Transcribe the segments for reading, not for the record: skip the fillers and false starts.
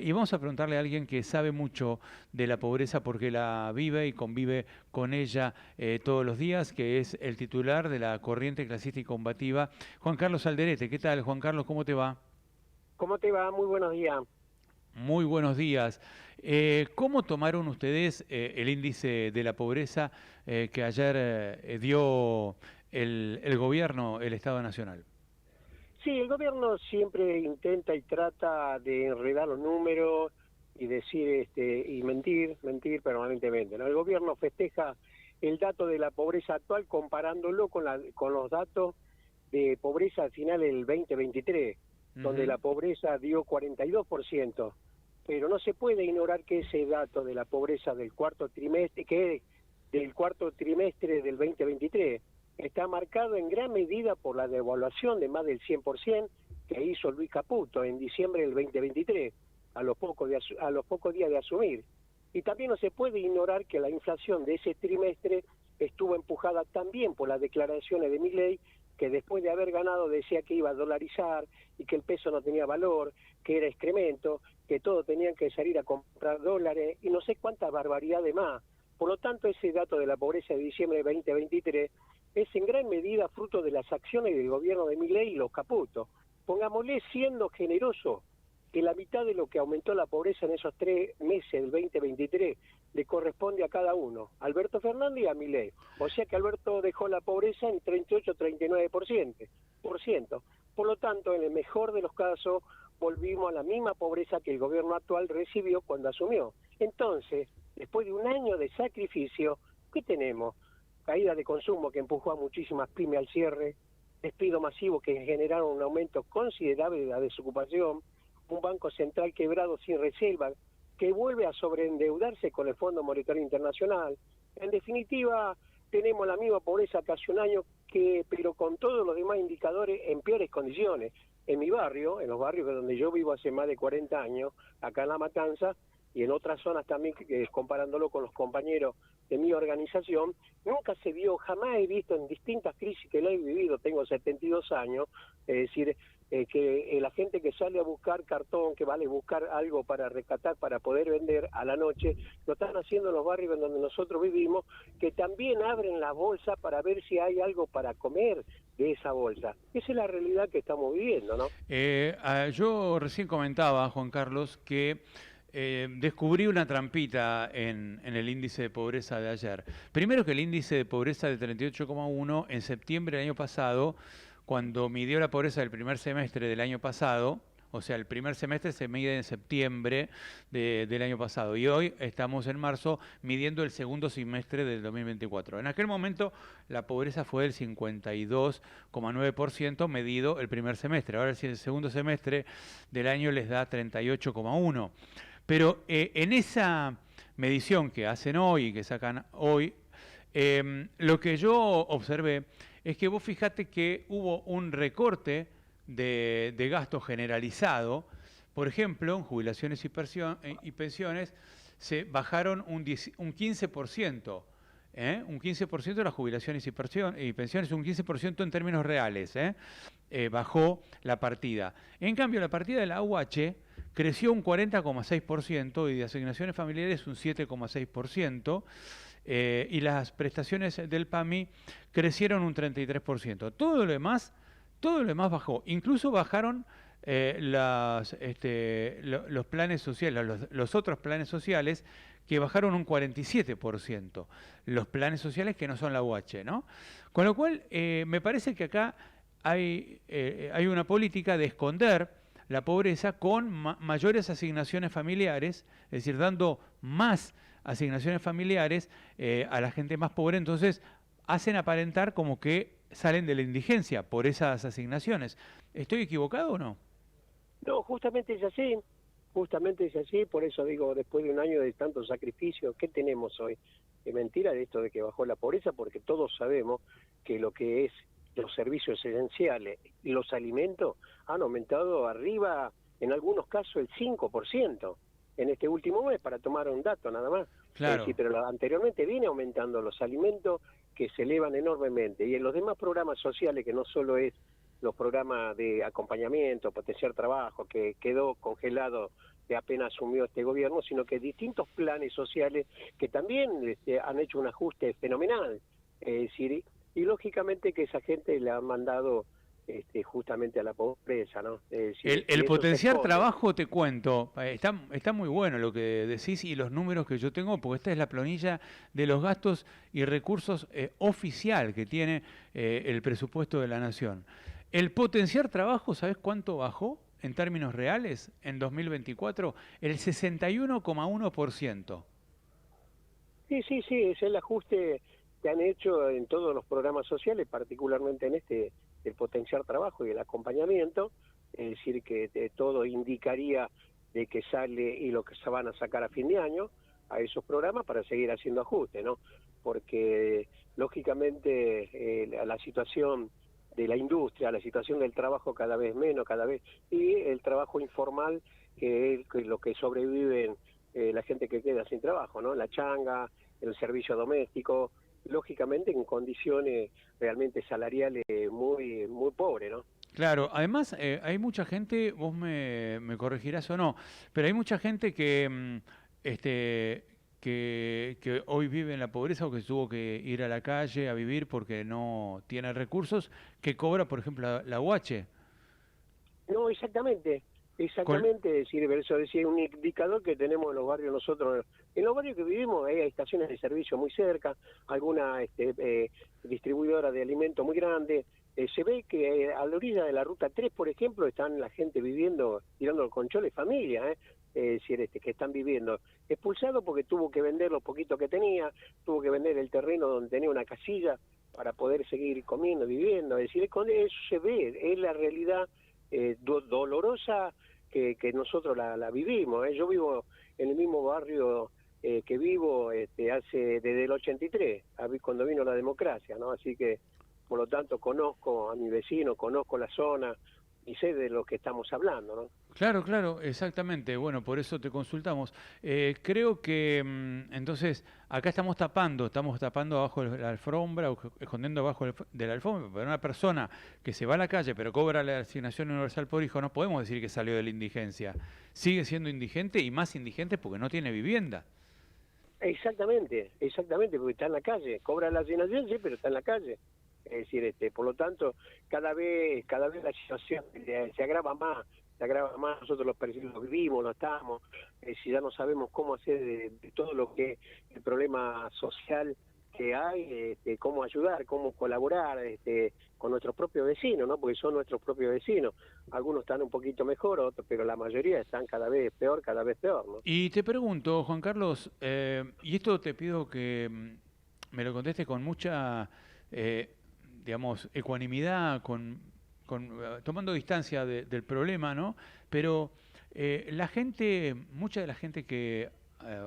y vamos a preguntarle a alguien que sabe mucho de la pobreza porque la vive y convive con ella todos los días, que es el titular de la Corriente Clasista y Combativa, Juan Carlos Alderete. ¿Qué tal, Juan Carlos? ¿Cómo te va? ¿Cómo te va? Muy buenos días. Muy buenos días. ¿Cómo tomaron ustedes el índice de la pobreza que ayer dio el gobierno, el Estado Nacional? Sí, el gobierno siempre intenta y trata de enredar los números y decir y mentir permanentemente, ¿no? El gobierno festeja el dato de la pobreza actual comparándolo con los datos de pobreza al final del 2023, donde Ujú. la pobreza dio 42%, pero no se puede ignorar que ese dato de la pobreza del cuarto trimestre, que es del cuarto trimestre del 2023, está marcado en gran medida por la devaluación de más del 100% que hizo Luis Caputo en diciembre del 2023, a los pocos días de asumir. Y también no se puede ignorar que la inflación de ese trimestre estuvo empujada también por las declaraciones de Milei, que después de haber ganado decía que iba a dolarizar y que el peso no tenía valor, que era excremento, que todos tenían que salir a comprar dólares y no sé cuántas barbaridades más. Por lo tanto, ese dato de la pobreza de diciembre de 2023 es en gran medida fruto de las acciones del gobierno de Milei y los Caputo. Pongámosle, siendo generoso, que la mitad de lo que aumentó la pobreza en esos 3 meses del 2023 le corresponde a cada uno, a Alberto Fernández y a Milei. O sea que Alberto dejó la pobreza en 38-39%. Por lo tanto, en el mejor de los casos, volvimos a la misma pobreza que el gobierno actual recibió cuando asumió. Entonces, después de un año de sacrificio, ¿qué tenemos? Caída de consumo que empujó a muchísimas pymes al cierre, despido masivo que generaron un aumento considerable de la desocupación, un banco central quebrado sin reserva, que vuelve a sobreendeudarse con el Fondo Monetario Internacional. En definitiva, tenemos la misma pobreza que hace un año, pero con todos los demás indicadores en peores condiciones. En mi barrio, en los barrios donde yo vivo hace más de 40 años, acá en La Matanza, y en otras zonas también, comparándolo con los compañeros de mi organización, nunca se vio, jamás he visto en distintas crisis que la he vivido, tengo 72 años, es decir, que la gente que sale a buscar cartón, que vale buscar algo para rescatar, para poder vender a la noche, lo están haciendo en los barrios en donde nosotros vivimos, que también abren la bolsa para ver si hay algo para comer de esa bolsa. Esa es la realidad que estamos viviendo, ¿no? Yo recién comentaba, Juan Carlos, que descubrí una trampita en el índice de pobreza de ayer. Primero que el índice de pobreza de 38,1 en septiembre del año pasado, cuando midió la pobreza del primer semestre del año pasado, o sea, el primer semestre se mide en septiembre del año pasado y hoy estamos en marzo midiendo el segundo semestre del 2024. En aquel momento la pobreza fue del 52,9% medido el primer semestre. Ahora el segundo semestre del año les da 38,1%. Pero en esa medición que hacen hoy, que sacan hoy, lo que yo observé es que vos fijate que hubo un recorte de gasto generalizado. Por ejemplo, en jubilaciones y pensiones se bajaron un 15%. Un 15% de las jubilaciones y pensiones, un 15% en términos reales, bajó la partida. En cambio, la partida de la UH creció un 40,6% y de asignaciones familiares un 7,6%, y las prestaciones del PAMI crecieron un 33%. Todo lo demás bajó. Incluso bajaron los planes sociales, los otros planes sociales, que bajaron un 47%. Los planes sociales que no son la UH, ¿no? Con lo cual, me parece que acá hay una política de esconder la pobreza con mayores asignaciones familiares, es decir, dando más asignaciones familiares a la gente más pobre. Entonces hacen aparentar como que salen de la indigencia por esas asignaciones. ¿Estoy equivocado o no? No, justamente es así, por eso digo, después de un año de tanto sacrificio, ¿qué tenemos hoy? Es mentira de esto de que bajó la pobreza, porque todos sabemos que lo que es los servicios esenciales y los alimentos han aumentado arriba, en algunos casos, el 5% en este último mes, para tomar un dato nada más. Es decir, Claro. pero anteriormente viene aumentando los alimentos, que se elevan enormemente, y en los demás programas sociales, que no solo es los programas de acompañamiento, potenciar trabajo, que quedó congelado que apenas asumió este gobierno, sino que distintos planes sociales que también han hecho un ajuste fenomenal. Es decir, y lógicamente que esa gente le ha mandado justamente a la pobreza, ¿no? Es decir, El y eso se potenciar esconde. trabajo, te cuento, está muy bueno lo que decís y los números que yo tengo, porque esta es la planilla de los gastos y recursos oficial que tiene el presupuesto de la Nación. El potenciar trabajo, ¿sabés cuánto bajó en términos reales en 2024? El 61,1%. Sí, sí, sí, es el ajuste que han hecho en todos los programas sociales, particularmente en el potenciar trabajo y el acompañamiento, es decir, que todo indicaría de que sale y lo que se van a sacar a fin de año a esos programas para seguir haciendo ajustes, ¿no? Porque lógicamente la situación de la industria, la situación del trabajo cada vez menos, cada vez, y el trabajo informal, que es lo que sobreviven la gente que queda sin trabajo, ¿no? La changa, el servicio doméstico, lógicamente en condiciones realmente salariales muy muy pobres, ¿no? Claro, además hay mucha gente, vos me corregirás o no, pero hay mucha gente que, que hoy vive en la pobreza o que tuvo que ir a la calle a vivir porque no tiene recursos, que cobra, por ejemplo, la UH. No, exactamente, Con- exactamente, es decir, eso es un indicador que tenemos en los barrios nosotros. En los barrios que vivimos hay estaciones de servicio muy cerca, alguna distribuidora de alimentos muy grande. Se ve que a la orilla de la ruta 3, por ejemplo, están la gente viviendo, tirando el colchón, familia, es decir, que están viviendo. Expulsado porque tuvo que vender lo poquito que tenía, tuvo que vender el terreno donde tenía una casilla para poder seguir comiendo, viviendo. Es decir, con eso se ve, es la realidad dolorosa que nosotros la vivimos. Yo vivo en el mismo barrio que vivo desde el 83, cuando vino la democracia, ¿no? Así que, por lo tanto, conozco a mi vecino, conozco la zona y sé de lo que estamos hablando, ¿no? Claro, claro, exactamente. Bueno, por eso te consultamos. Creo que entonces acá estamos tapando abajo de la alfombra, o escondiendo abajo de la alfombra. Pero una persona que se va a la calle pero cobra la asignación universal por hijo, no podemos decir que salió de la indigencia. Sigue siendo indigente y más indigente porque no tiene vivienda. Exactamente, exactamente, porque está en la calle, cobra la asignación, sí, pero está en la calle. Es decir, por lo tanto, cada vez la situación se agrava más, nosotros los vivimos, lo estamos, si ya no sabemos cómo hacer de todo lo que es el problema social que hay, cómo ayudar, cómo colaborar, con nuestros propios vecinos, ¿no? Porque son nuestros propios vecinos. Algunos están un poquito mejor, otros, pero la mayoría están cada vez peor, ¿no? Y te pregunto, Juan Carlos, y esto te pido que me lo contestes con mucha, eh, digamos, ecuanimidad, tomando distancia del problema, ¿no? Pero la gente, mucha de la gente que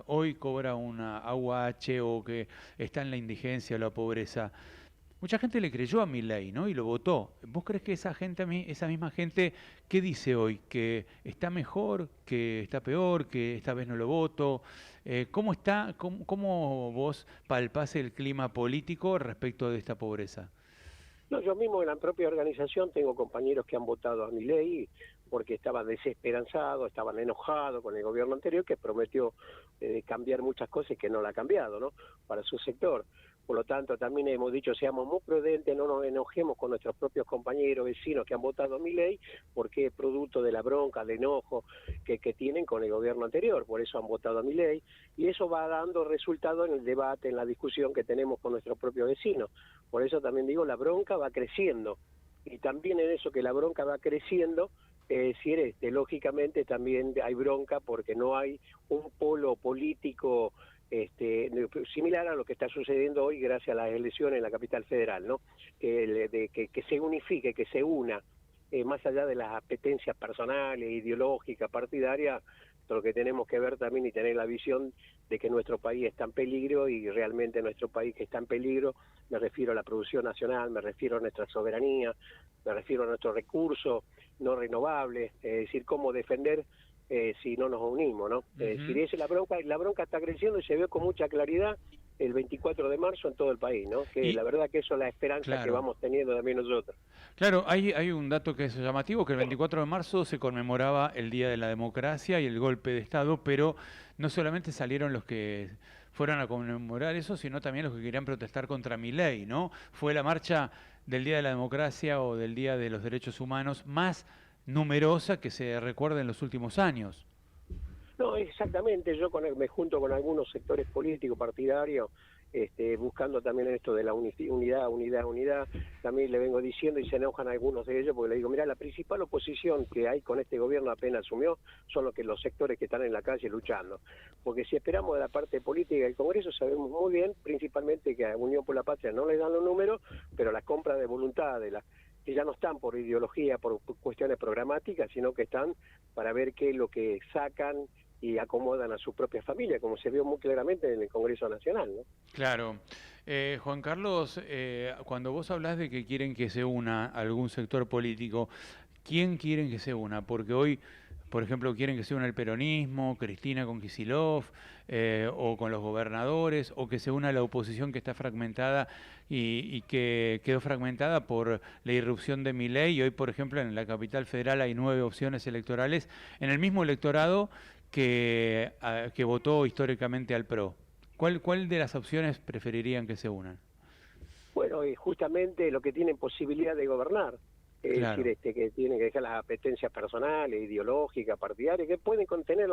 hoy cobra una AUH o que está en la indigencia o la pobreza, mucha gente le creyó a Milei, ¿no? Y lo votó. ¿Vos crees que esa gente, esa misma gente, qué dice hoy? ¿Que está mejor? ¿Que está peor? ¿Que esta vez no lo voto? ¿Cómo está? ¿Cómo vos palpás el clima político respecto de esta pobreza? No, yo mismo en la propia organización tengo compañeros que han votado a mi ley porque estaban desesperanzados, estaban enojados con el gobierno anterior que prometió cambiar muchas cosas y que no la ha cambiado, ¿no? Para su sector. Por lo tanto, también hemos dicho, seamos muy prudentes, no nos enojemos con nuestros propios compañeros, vecinos que han votado a mi ley, porque es producto de la bronca, del enojo que tienen con el gobierno anterior. Por eso han votado a mi ley y eso va dando resultado en el debate, en la discusión que tenemos con nuestros propios vecinos. Por eso también digo, la bronca va creciendo. Y también en eso que la bronca va creciendo, es decir, lógicamente también hay bronca porque no hay un polo político similar a lo que está sucediendo hoy gracias a las elecciones en la capital federal, ¿no? Que se unifique, que se una, más allá de las apetencias personales, ideológicas, partidarias, lo que tenemos que ver también y tener la visión de que nuestro país está en peligro y realmente nuestro país que está en peligro, me refiero a la producción nacional, me refiero a nuestra soberanía, me refiero a nuestros recursos no renovables, es decir, cómo defender si no nos unimos, ¿no? Es decir, la bronca está creciendo y se ve con mucha claridad el 24 de marzo en todo el país, ¿no? Que la verdad que eso es la esperanza que vamos teniendo también nosotros. Claro, hay un dato que es llamativo, que el 24 de marzo se conmemoraba el Día de la Democracia y el golpe de Estado, pero no solamente salieron los que fueron a conmemorar eso, sino también los que querían protestar contra Milei, ¿no? Fue la marcha del Día de la Democracia o del Día de los Derechos Humanos más numerosa que se recuerda en los últimos años. No, exactamente, yo me junto con algunos sectores políticos, partidarios, buscando también esto de la unidad, también le vengo diciendo y se enojan algunos de ellos porque le digo, mira, la principal oposición que hay con este gobierno apenas asumió son los sectores que están en la calle luchando, porque si esperamos de la parte política del Congreso sabemos muy bien, principalmente que a Unión por la Patria no le dan los números, pero la compra de voluntad que ya no están por ideología, por cuestiones programáticas, sino que están para ver qué es lo que sacan y acomodan a su propia familia, como se vio muy claramente en el Congreso Nacional, ¿no? Claro. Juan Carlos, cuando vos hablás de que quieren que se una algún sector político, ¿quién quieren que se una? Porque hoy, por ejemplo, quieren que se una el peronismo, Cristina con Kicillof, o con los gobernadores, o que se una la oposición que está fragmentada y que quedó fragmentada por la irrupción de Milei. Y hoy, por ejemplo, en la capital federal hay 9 opciones electorales en el mismo electorado que votó históricamente al PRO. ¿Cuál de las opciones preferirían que se unan? Bueno, y justamente lo que tienen posibilidad de gobernar, es Claro. decir, que tienen que dejar las apetencias personales, ideológicas, partidarias, que pueden contener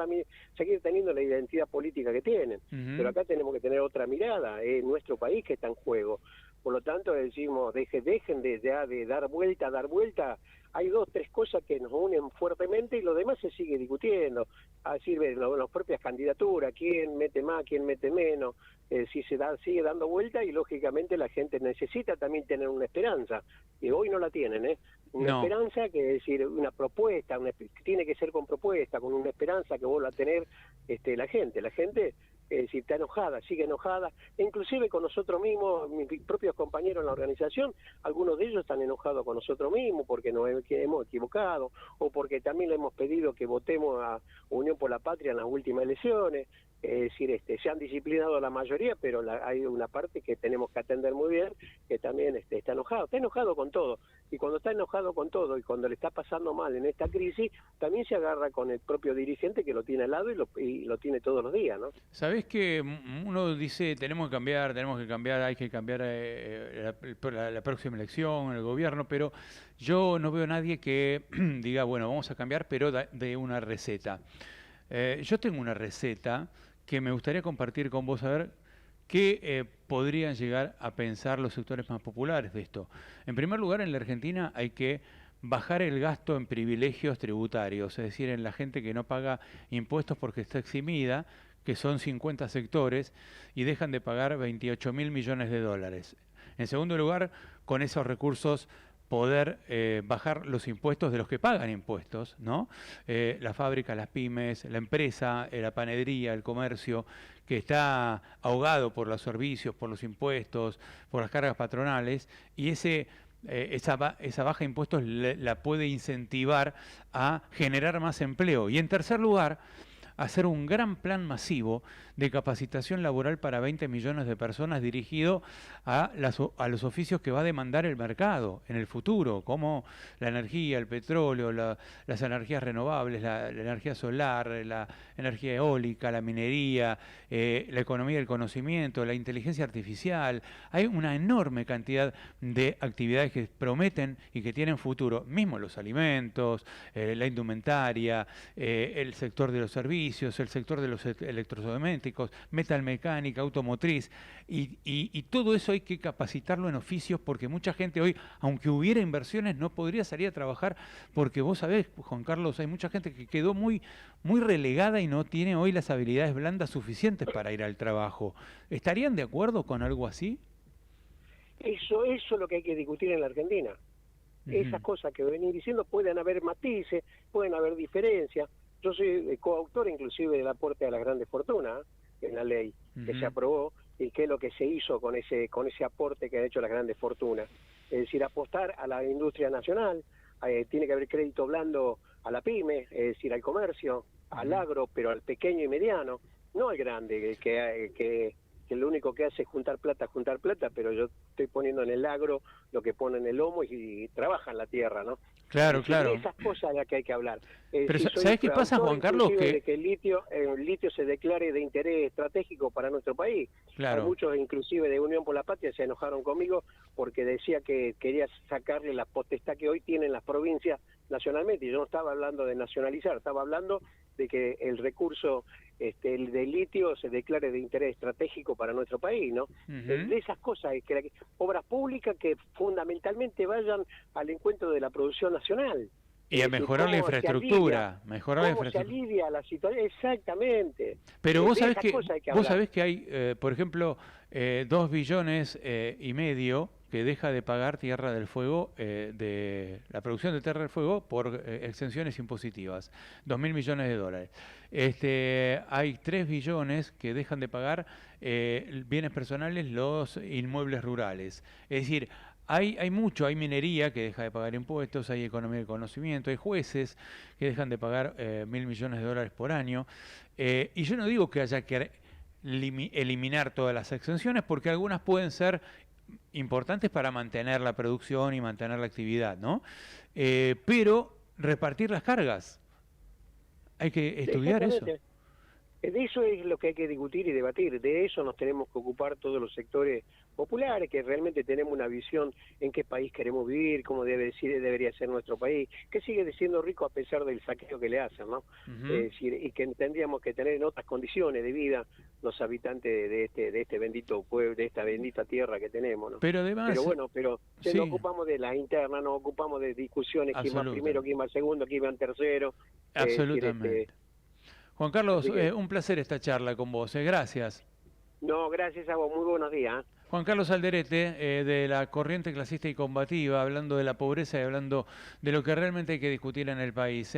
seguir teniendo la identidad política que tienen. Pero acá tenemos que tener otra mirada, es nuestro país que está en juego. Por lo tanto, decimos, dejen de dar vuelta. Hay 2, 3 cosas que nos unen fuertemente y lo demás se sigue discutiendo. Así ven las propias candidaturas, quién mete más, quién mete menos, si sigue dando vuelta y lógicamente la gente necesita también tener una esperanza, que hoy no la tienen, una esperanza que es decir, una propuesta, tiene que ser con propuesta, con una esperanza que vuelva a tener la gente. La gente es decir, está enojada, sigue enojada, inclusive con nosotros mismos, mis propios compañeros en la organización, algunos de ellos están enojados con nosotros mismos porque nos hemos equivocado, o porque también le hemos pedido que votemos a Unión por la Patria en las últimas elecciones. Es decir, se han disciplinado la mayoría, pero hay una parte que tenemos que atender muy bien, que también está enojado con todo, y cuando está enojado con todo, y cuando le está pasando mal en esta crisis, también se agarra con el propio dirigente que lo tiene al lado y lo tiene todos los días, ¿no? Sabés que uno dice, tenemos que cambiar, hay que cambiar la próxima elección, el gobierno, pero yo no veo a nadie que diga, bueno, vamos a cambiar, pero de una receta. Yo tengo una receta que me gustaría compartir con vos, a ver qué podrían llegar a pensar los sectores más populares de esto. En primer lugar, en la Argentina hay que bajar el gasto en privilegios tributarios, es decir, en la gente que no paga impuestos porque está eximida, que son 50 sectores, y dejan de pagar 28.000 millones de dólares. En segundo lugar, con esos recursos poder bajar los impuestos de los que pagan impuestos, ¿no? La fábrica, las pymes, la empresa, la panadería, el comercio, que está ahogado por los servicios, por los impuestos, por las cargas patronales, y esa baja de impuestos la puede incentivar a generar más empleo. Y en tercer lugar, hacer un gran plan masivo de capacitación laboral para 20 millones de personas dirigido a los oficios que va a demandar el mercado en el futuro, como la energía, el petróleo, las energías renovables, la energía solar, la energía eólica, la minería, la economía del conocimiento, la inteligencia artificial. Hay una enorme cantidad de actividades que prometen y que tienen futuro, mismo los alimentos, la indumentaria, el sector de los servicios, el sector de los electrodomésticos, metalmecánica, automotriz, y todo eso hay que capacitarlo en oficios, porque mucha gente hoy, aunque hubiera inversiones, no podría salir a trabajar, porque vos sabés, Juan Carlos, hay mucha gente que quedó muy relegada y no tiene hoy las habilidades blandas suficientes para ir al trabajo. ¿Estarían de acuerdo con algo así? Eso es lo que hay que discutir en la Argentina. Esas cosas que venís diciendo, pueden haber matices, pueden haber diferencias. Yo soy coautor inclusive del aporte a las grandes fortunas en la ley que se aprobó, y qué es lo que se hizo con ese aporte que han hecho las grandes fortunas. Es decir, apostar a la industria nacional, tiene que haber crédito blando a la pyme, es decir, al comercio, al agro, pero al pequeño y mediano, no al grande, que lo único que hace es juntar plata, pero yo estoy poniendo en el agro lo que pone en el lomo y trabaja en la tierra, ¿no? Claro, De claro. esas cosas de las que hay que hablar. Pero Si soy ¿sabés qué pasa, autor Juan Carlos? inclusive de Que, que el litio se declare de interés estratégico para nuestro país. Hay claro, muchos, inclusive de Unión por la Patria, se enojaron conmigo porque decía que quería sacarle la potestad que hoy tienen las provincias nacionalmente. Y yo no estaba hablando de nacionalizar, estaba hablando de que el recurso el de litio se declare de interés estratégico para nuestro país, ¿no? De esas cosas, obras públicas que fundamentalmente vayan al encuentro de la producción nacional. y a mejorar la infraestructura, ¿Cómo se alivia la situación? Exactamente. Pero vos hablar. sabés que hay, por ejemplo, 2 billones y medio que deja de pagar Tierra del Fuego, de la producción de Tierra del Fuego por exenciones impositivas, 2.000 millones de dólares. Hay 3 billones que dejan de pagar bienes personales, los inmuebles rurales. Es decir, hay mucho, hay minería que deja de pagar impuestos, hay economía del conocimiento, hay jueces que dejan de pagar 1.000 millones de dólares por año. Y yo no digo que haya que eliminar todas las exenciones, porque algunas pueden ser importantes para mantener la producción y mantener la actividad, ¿no? Pero repartir las cargas, hay que estudiar eso. De eso es lo que hay que discutir y debatir, de eso nos tenemos que ocupar todos los sectores populares, que realmente tenemos una visión en qué país queremos vivir, cómo debería ser nuestro país, que sigue siendo rico a pesar del saqueo que le hacen, ¿no? Y que tendríamos que tener en otras condiciones de vida los habitantes de este bendito pueblo, de esta bendita tierra que tenemos, ¿no? Pero además... Pero sí, nos ocupamos de las internas, nos ocupamos de discusiones, quién va primero, quién va segundo, quién va tercero. Absolutamente. Juan Carlos, un placer esta charla con vos, gracias. No, gracias a vos, muy buenos días. Juan Carlos Alderete, de la Corriente Clasista y Combativa, hablando de la pobreza y hablando de lo que realmente hay que discutir en el país.